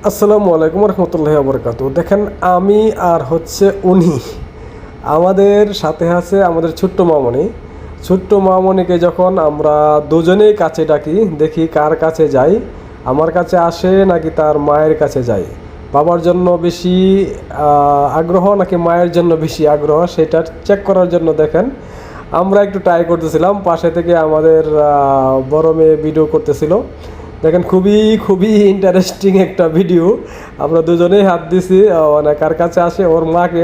আসসালামু আলাইকুম রহমতুল্লাহি ওয়া বারাকাতুহু। দেখেন আমি আর হচ্ছে উনি আমাদের সাথে আছে আমাদের ছোট্ট মামনি। ছোট্ট মামনিকে যখন আমরা দুজনেই কাছে ডাকি, দেখি কার কাছে যাই, আমার কাছে আসে নাকি তার মায়ের কাছে যাই, বাবার জন্য বেশি আগ্রহ নাকি মায়ের জন্য বেশি আগ্রহ সেটা চেক করার জন্য দেখেন আমরা একটু ট্রাই করতেছিলাম। পাশে থেকে আমাদের বড় মেয়ে ভিডিও করতেছিল। দেখেন খুবই খুবই ইন্টারেস্টিং একটা ভিডিও। আমরা দুজনেই হাত দিছি, মানে কার কাছে আসে ওর মাকে।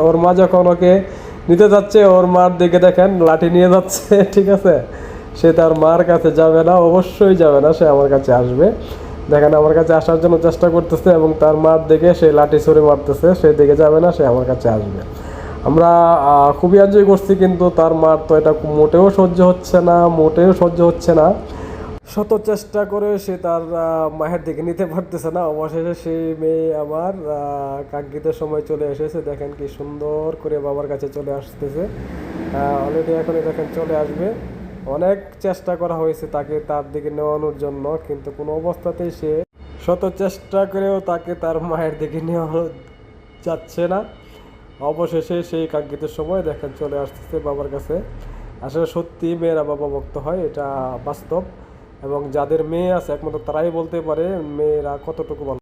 ওর মা যখন ওকে নিতে যাচ্ছে, ওর মার দিকে দেখেন লাঠি নিয়ে যাচ্ছে ঠিক আছে, সে তার মার কাছে যাবে না, অবশ্যই যাবে না, সে আমার কাছে আসবে। দেখেন আমার কাছে আসার জন্য চেষ্টা করতেছে এবং তার মার দিকে সে লাঠি ছুড়ে মারতেছে, সে দিকে যাবে না, সে আমার কাছে আসবে। আমরা খুবই এনজয় করছি, কিন্তু তার মার তো এটা মোটেও সহ্য হচ্ছে না, মোটেও সহ্য হচ্ছে না। শত চেষ্টা করে সে তার মায়ের দিকে নিতে পারতেছে না। অবশেষে সেই মেয়ে আমার কাঙ্ক্ষিত সময় চলে এসেছে। দেখেন কি সুন্দর করে বাবার কাছে চলে আসতেছে। অলরেডি এখনই দেখেন চলে আসবে। অনেক চেষ্টা করা হয়েছে তাকে তার দিকে নেওয়ানোর জন্য, কিন্তু কোনো অবস্থাতেই সে শত চেষ্টা করেও তাকে তার মায়ের দিকে নেওয়ানো যাচ্ছে না। অবশেষে সেই কাঙ্ক্ষিত সময় দেখেন চলে আসতেছে বাবার কাছে। আসলে সত্যি মেয়েরা বাবা ভক্ত হয়, এটা বাস্তব। এবং যাদের মেয়ে আছে একমাত্র তারাই বলতে পারে মেয়েরা কতটুকু ভালো।